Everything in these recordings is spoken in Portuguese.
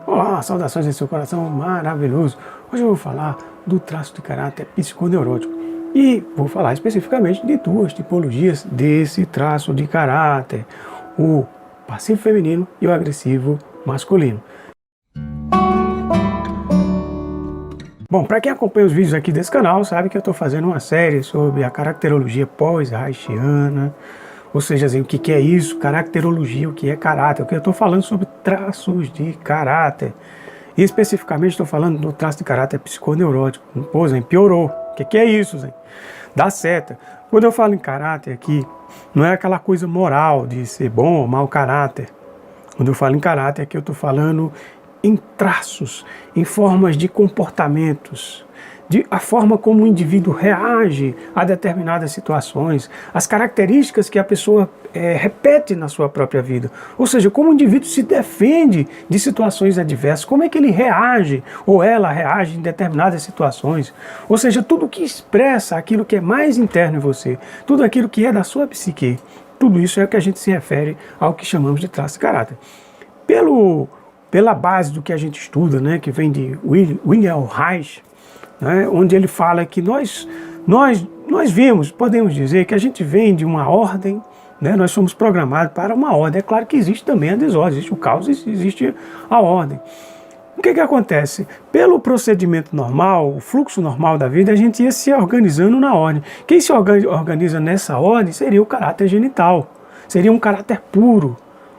Olá, saudações em seu coração maravilhoso. Hoje eu vou falar do traço de caráter psiconeurótico e vou falar especificamente de duas tipologias desse traço de caráter: o passivo feminino e o agressivo masculino. Bom, para quem acompanha os vídeos aqui desse canal, sabe que eu estou fazendo uma série sobre a caracterologia pós-reichiana, ou seja, assim, o que é isso, caracterologia, o que é caráter, o que eu estou falando sobre traços de caráter. E especificamente estou falando do traço de caráter psiconeurótico. Pô, Zé, piorou. O que é isso, Zé? Dá seta. Quando eu falo em caráter aqui, não é aquela coisa moral de ser bom ou mau caráter. Quando eu falo em caráter aqui, eu estou falando em traços, em formas de comportamentos, a forma como o indivíduo reage a determinadas situações, as características que a pessoa repete na sua própria vida. Ou seja, como o indivíduo se defende de situações adversas, como é que ele reage ou ela reage em determinadas situações. Ou seja, tudo que expressa aquilo que é mais interno em você, tudo aquilo que é da sua psique, tudo isso é o que a gente se refere ao que chamamos de traço de caráter. Pela base do que a gente estuda, né, que vem de William Reich, né, onde ele fala que nós podemos dizer que a gente vem de uma ordem, né, nós somos programados para uma ordem. É claro que existe também a desordem, existe o caos, existe a ordem. O que acontece? Pelo procedimento normal, o fluxo normal da vida, a gente ia se organizando na ordem. Quem se organiza nessa ordem seria o caráter genital, seria um caráter puro,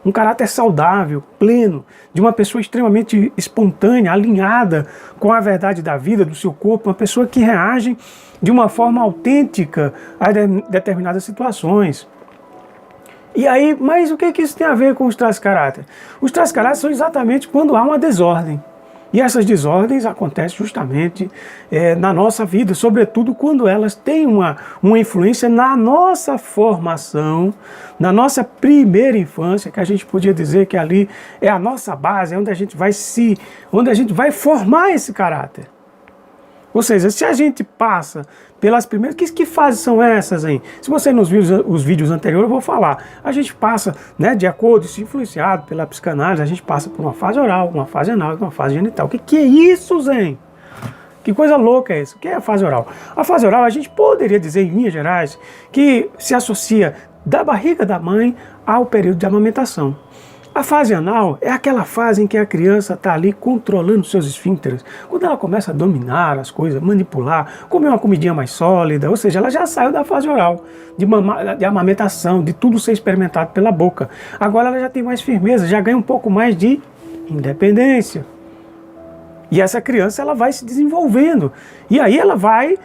um caráter saudável, pleno, de uma pessoa extremamente espontânea, alinhada com a verdade da vida, do seu corpo, uma pessoa que reage de uma forma autêntica a determinadas situações. E aí, mas o que isso tem a ver com os traços de caráter? Os traços de caráter são exatamente quando há uma desordem. E essas desordens acontecem justamente na nossa vida, sobretudo quando elas têm uma influência na nossa formação, na nossa primeira infância, que a gente podia dizer que ali é a nossa base, é onde a gente vai formar esse caráter. Ou seja, se a gente passa pelas primeiras... Que fases são essas, hein? Se você nos viu os vídeos anteriores, eu vou falar. A gente passa, né, de acordo, se influenciado pela psicanálise, a gente passa por uma fase oral, uma fase anal e uma fase genital. O que é isso, Zen? Que coisa louca é isso? O que é a fase oral? A fase oral, a gente poderia dizer, em linhas gerais, que se associa da barriga da mãe ao período de amamentação. A fase anal é aquela fase em que a criança está ali controlando seus esfíncteres. Quando ela começa a dominar as coisas, manipular, comer uma comidinha mais sólida, ou seja, ela já saiu da fase oral, de amamentação, de tudo ser experimentado pela boca. Agora ela já tem mais firmeza, já ganha um pouco mais de independência. E essa criança ela vai se desenvolvendo. E aí ela vai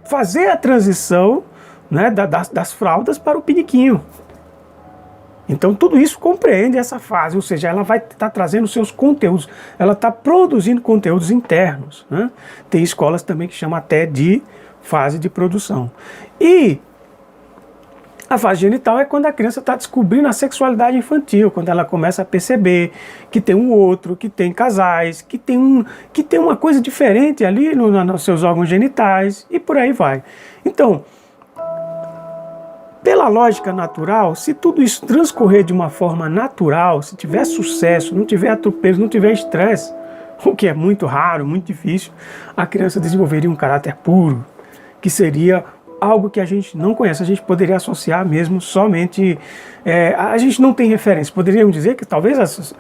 fazer a transição, né, das fraldas para o piniquinho. Então tudo isso compreende essa fase, ou seja, ela vai estar trazendo seus conteúdos, ela está produzindo conteúdos internos, né? Tem escolas também que chamam até de fase de produção. E a fase genital é quando a criança está descobrindo a sexualidade infantil, quando ela começa a perceber que tem um outro, que tem casais, que tem uma coisa diferente ali nos seus órgãos genitais e por aí vai. Então, pela lógica natural, se tudo isso transcorrer de uma forma natural, se tiver sucesso, não tiver atropelo, não tiver estresse, o que é muito raro, muito difícil, a criança desenvolveria um caráter puro, que seria algo que a gente não conhece, a gente poderia associar mesmo somente... a gente não tem referência, poderíamos dizer que talvez as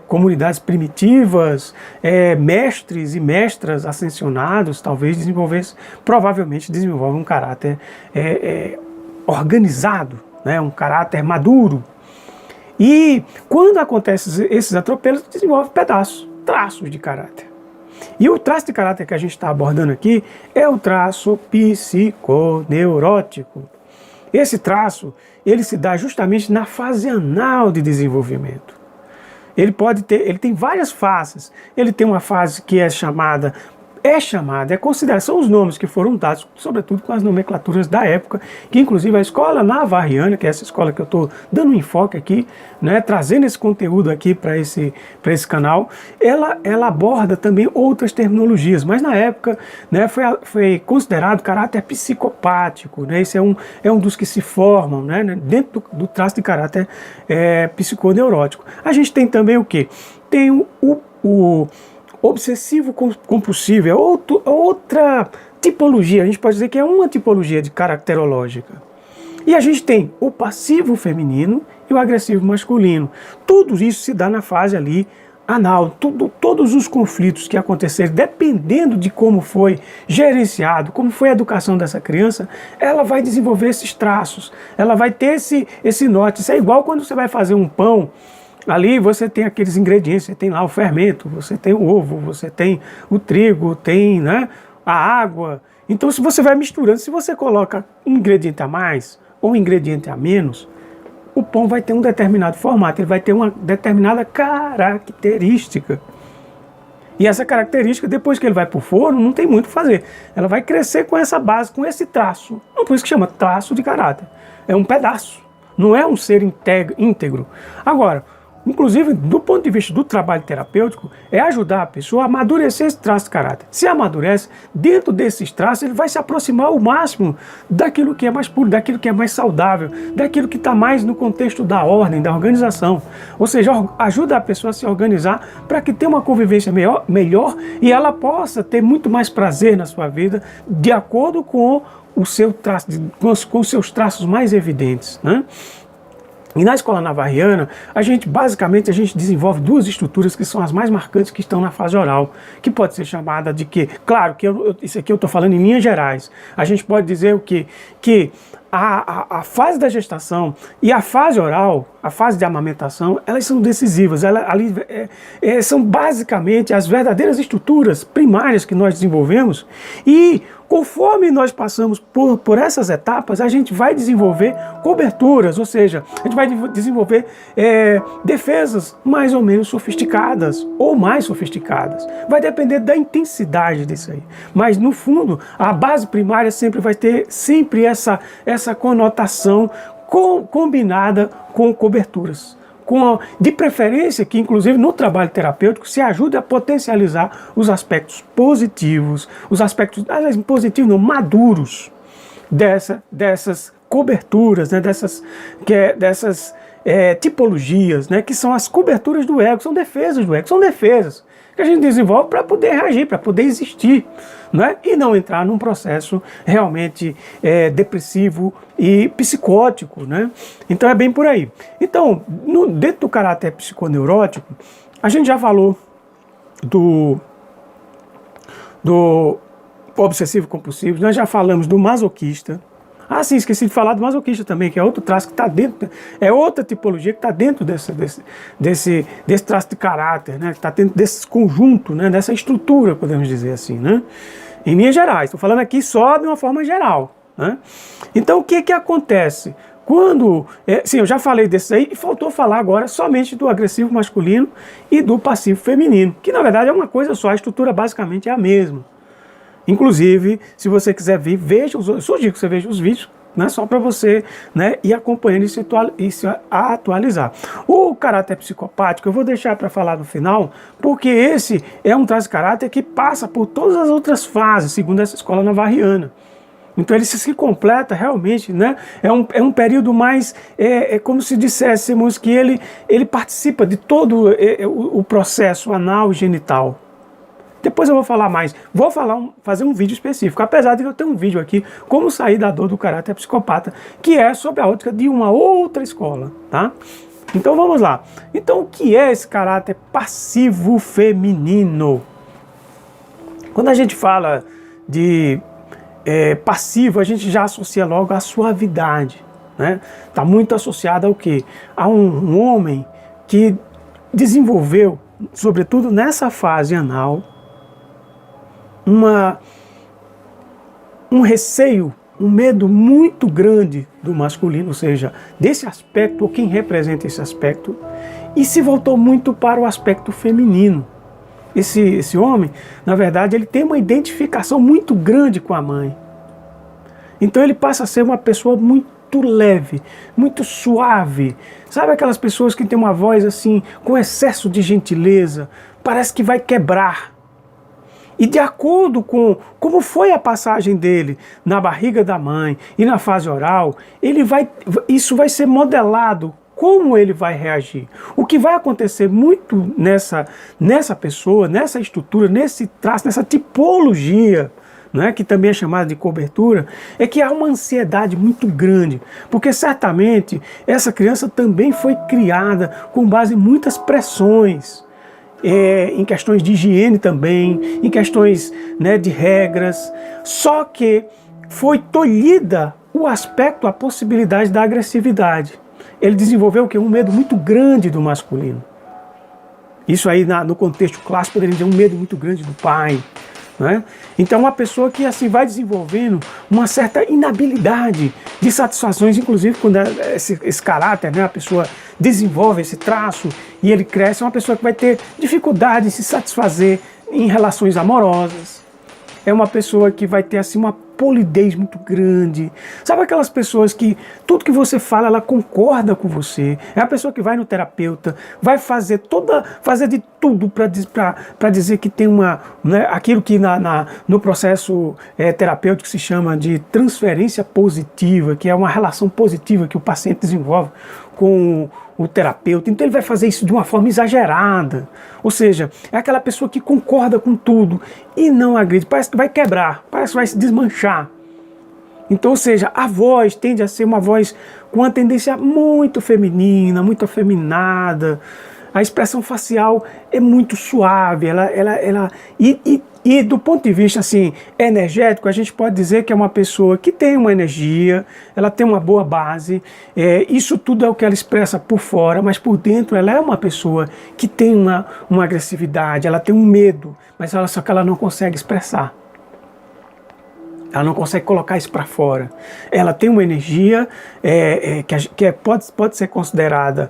comunidades primitivas, mestres e mestras ascensionados, talvez provavelmente desenvolvem um caráter organizado, né, um caráter maduro. E quando acontecem esses atropelos, desenvolve traços de caráter. E o traço de caráter que a gente está abordando aqui é o traço psiconeurótico. Esse traço, ele se dá justamente na fase anal de desenvolvimento. Ele tem várias fases. Ele tem uma fase que é considerada, são os nomes que foram dados, sobretudo com as nomenclaturas da época, que inclusive a escola navarriana, que é essa escola que eu estou dando um enfoque aqui, né, trazendo esse conteúdo aqui para esse canal, ela aborda também outras terminologias, mas na época, né, foi considerado caráter psicopático, né, esse é um dos que se formam, né, dentro do traço de caráter psiconeurótico. A gente tem também o quê? tem o obsessivo compulsivo, é outra tipologia, a gente pode dizer que é uma tipologia de caracterológica. E a gente tem o passivo feminino e o agressivo masculino. Tudo isso se dá na fase ali anal. Todos os conflitos que aconteceram, dependendo de como foi gerenciado, como foi a educação dessa criança, ela vai desenvolver esses traços, ela vai ter esse norte. Isso é igual quando você vai fazer um pão. Ali você tem aqueles ingredientes, você tem lá o fermento, você tem o ovo, você tem o trigo, tem, né, a água. Então, se você vai misturando, se você coloca um ingrediente a mais ou um ingrediente a menos, o pão vai ter um determinado formato, ele vai ter uma determinada característica. E essa característica, depois que ele vai para o forno, não tem muito o que fazer. Ela vai crescer com essa base, com esse traço. Por isso que chama traço de caráter. É um pedaço, não é um ser íntegro. Agora, inclusive, do ponto de vista do trabalho terapêutico, é ajudar a pessoa a amadurecer esse traço de caráter. Se amadurece, dentro desses traços, ele vai se aproximar ao máximo daquilo que é mais puro, daquilo que é mais saudável, daquilo que está mais no contexto da ordem, da organização. Ou seja, ajuda a pessoa a se organizar para que tenha uma convivência melhor e ela possa ter muito mais prazer na sua vida, de acordo com o seu traço, com os seus traços mais evidentes, né? E na escola navarriana, basicamente a gente desenvolve duas estruturas que são as mais marcantes que estão na fase oral, que pode ser chamada de que, claro, que isso aqui eu estou falando em linhas gerais, a gente pode dizer o quê? Que a fase da gestação e a fase oral, a fase de amamentação, elas são decisivas, são basicamente as verdadeiras estruturas primárias que nós desenvolvemos e conforme nós passamos por essas etapas, a gente vai desenvolver coberturas, ou seja, a gente vai desenvolver defesas mais ou menos sofisticadas ou mais sofisticadas. Vai depender da intensidade disso aí. Mas, no fundo, a base primária sempre vai ter essa conotação combinada com coberturas. De preferência que, inclusive, no trabalho terapêutico, se ajude a potencializar os aspectos positivos, os aspectos, positivos não, maduros dessas coberturas, né, dessas tipologias, né, que são as coberturas do ego, são defesas do ego, são defesas que a gente desenvolve para poder reagir, para poder existir, né, e não entrar num processo realmente depressivo e psicótico, né? Então é bem por aí. Então, dentro do caráter psiconeurótico, a gente já falou do obsessivo compulsivo, nós já falamos do masoquista. Ah, sim, esqueci de falar do masoquista também, que é outro traço que está dentro, é outra tipologia que está dentro desse traço de caráter, né? Que está dentro desse conjunto, né? Dessa estrutura, podemos dizer assim, né? Em linhas gerais, estou falando aqui só de uma forma geral, né? Então, o que acontece? Quando, sim, eu já falei desse aí, e faltou falar agora somente do agressivo masculino e do passivo feminino, que na verdade é uma coisa só, a estrutura basicamente é a mesma. Inclusive, se você quiser ver, eu sugiro que você veja os vídeos, né, só para você, né, ir acompanhando e se atualizar. O caráter psicopático eu vou deixar para falar no final, porque esse é um traço de caráter que passa por todas as outras fases, segundo essa escola navarriana. Então ele se completa realmente, né? É um período mais, como se disséssemos que ele participa de todo o processo anal e genital. Depois eu vou falar mais, fazer um vídeo específico, apesar de eu ter um vídeo aqui, como sair da dor do caráter psicopata, que é sobre a ótica de uma outra escola, tá? Então vamos lá. Então o que é esse caráter passivo feminino? Quando a gente fala de passivo, a gente já associa logo à suavidade, né? Está muito associado ao quê? A um homem que desenvolveu, sobretudo nessa fase anal, um receio, um medo muito grande do masculino, ou seja, desse aspecto, ou quem representa esse aspecto, e se voltou muito para o aspecto feminino. Esse homem, na verdade, ele tem uma identificação muito grande com a mãe. Então ele passa a ser uma pessoa muito leve, muito suave. Sabe aquelas pessoas que têm uma voz assim, com excesso de gentileza, parece que vai quebrar. E de acordo com como foi a passagem dele na barriga da mãe e na fase oral, isso vai ser modelado como ele vai reagir. O que vai acontecer muito nessa pessoa, nessa estrutura, nesse traço, nessa tipologia, né, que também é chamada de cobertura, é que há uma ansiedade muito grande, porque certamente essa criança também foi criada com base em muitas pressões, em questões de higiene também, em questões, né, de regras, só que foi tolhida o aspecto, a possibilidade da agressividade. Ele desenvolveu o quê? Um medo muito grande do masculino. Isso aí no contexto clássico poderia dizer um medo muito grande do pai, né? Então uma pessoa que assim vai desenvolvendo uma certa inabilidade de satisfações, inclusive quando esse caráter, né, a pessoa desenvolve esse traço e ele cresce, é uma pessoa que vai ter dificuldade em se satisfazer em relações amorosas. É uma pessoa que vai ter assim uma polidez muito grande. Sabe aquelas pessoas que tudo que você fala, ela concorda com você? É a pessoa que vai no terapeuta, vai fazer de tudo para dizer que tem né, aquilo que no processo terapêutico se chama de transferência positiva, que é uma relação positiva que o paciente desenvolve com o terapeuta. Então ele vai fazer isso de uma forma exagerada. Ou seja, é aquela pessoa que concorda com tudo e não agride. Parece que vai quebrar, parece que vai se desmanchar. Então, ou seja, a voz tende a ser uma voz com uma tendência muito feminina, muito afeminada. A expressão facial é muito suave, e do ponto de vista assim, energético, a gente pode dizer que é uma pessoa que tem uma energia, ela tem uma boa base, isso tudo é o que ela expressa por fora, mas por dentro ela é uma pessoa que tem uma agressividade, ela tem um medo, mas só que ela não consegue expressar. Ela não consegue colocar isso para fora. Ela tem uma energia pode ser considerada...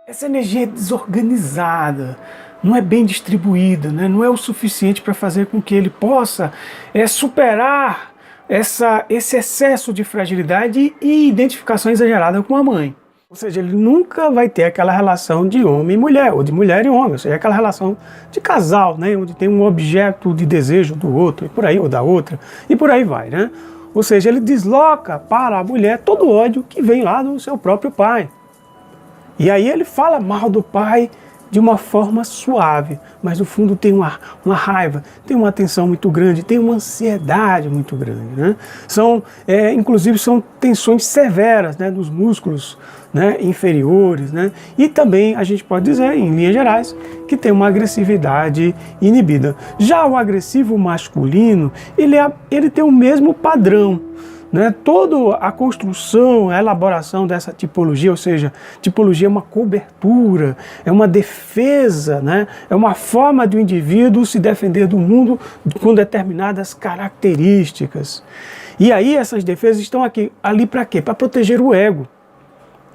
essa energia é desorganizada, não é bem distribuída, né? Não é o suficiente para fazer com que ele possa superar esse excesso de fragilidade e identificação exagerada com a mãe. Ou seja, ele nunca vai ter aquela relação de homem e mulher, ou de mulher e homem, ou seja, aquela relação de casal, né, onde tem um objeto de desejo do outro, e por aí, ou da outra, e por aí vai, né? Ou seja, ele desloca para a mulher todo o ódio que vem lá do seu próprio pai. E aí ele fala mal do pai de uma forma suave, mas no fundo tem uma raiva, tem uma tensão muito grande, tem uma ansiedade muito grande, né? Inclusive são tensões severas, né, dos músculos, né, inferiores, né? E também a gente pode dizer, em linhas gerais, que tem uma agressividade inibida. Já o agressivo masculino, ele tem o mesmo padrão, né? Toda a construção, a elaboração dessa tipologia, ou seja, tipologia é uma cobertura, é uma defesa, né? É uma forma do indivíduo se defender do mundo com determinadas características. E aí essas defesas estão ali para quê? Para proteger o ego.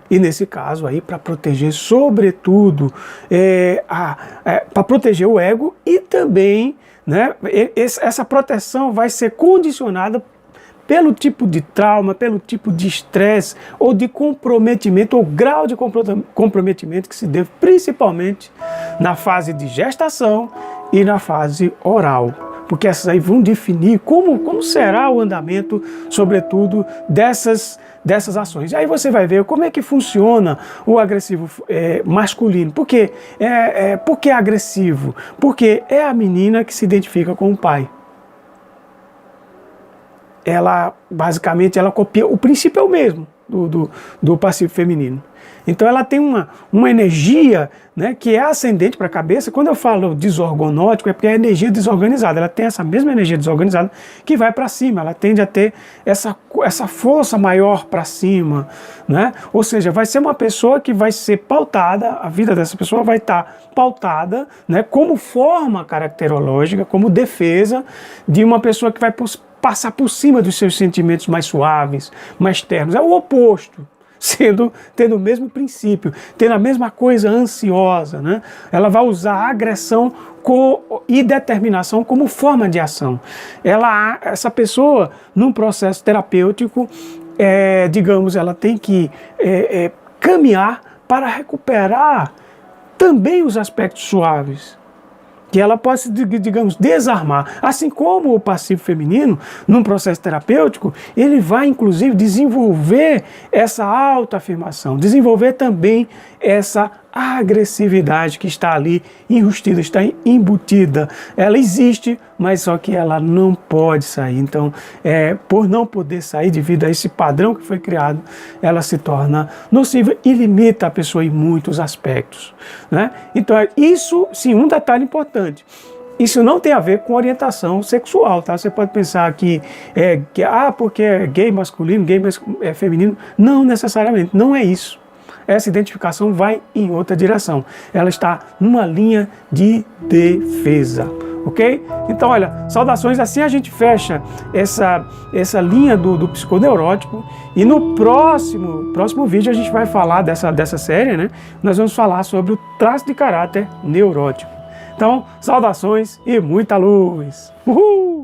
E nesse caso aí, para proteger sobretudo, para proteger o ego e também, né, essa proteção vai ser condicionada pelo tipo de trauma, pelo tipo de estresse ou de comprometimento, ou grau de comprometimento que se deve principalmente na fase de gestação e na fase oral. Porque essas aí vão definir como será o andamento, sobretudo, dessas ações. E aí você vai ver como é que funciona o agressivo masculino. Por quê? Por que agressivo? Porque é a menina que se identifica com o pai. Basicamente, ela copia, o princípio é o mesmo do passivo feminino. Então ela tem uma energia, né, que é ascendente para a cabeça. Quando eu falo desorgonótico, é porque é a energia desorganizada. Ela tem essa mesma energia desorganizada que vai para cima. Ela tende a ter essa força maior para cima, né? Ou seja, vai ser uma pessoa que vai ser pautada, a vida dessa pessoa vai estar pautada, né, como forma caracterológica, como defesa de uma pessoa que vai passar por cima dos seus sentimentos mais suaves, mais ternos. É o oposto. Tendo o mesmo princípio, tendo a mesma coisa ansiosa, né? Ela vai usar a agressão e determinação como forma de ação. Essa pessoa, num processo terapêutico, digamos, ela tem que caminhar para recuperar também os aspectos suaves. que ela possa, digamos, desarmar. Assim como o passivo feminino, num processo terapêutico, ele vai, inclusive, desenvolver essa autoafirmação, desenvolver também essa agressividade que está ali enrustida, está embutida. Ela existe, mas só que ela não pode sair. Então, por não poder sair devido a esse padrão que foi criado, ela se torna nociva e limita a pessoa em muitos aspectos, né? Então, isso, sim, um detalhe importante. Isso não tem a ver com orientação sexual, tá? Você pode pensar porque é gay masculino, gay feminino. Não necessariamente, não é isso. Essa identificação vai em outra direção. Ela está numa linha de defesa, ok? Então, olha, saudações, assim a gente fecha essa linha do psiconeurótico, e no próximo vídeo a gente vai falar dessa série, né? Nós vamos falar sobre o traço de caráter neurótico. Então, saudações e muita luz! Uhul!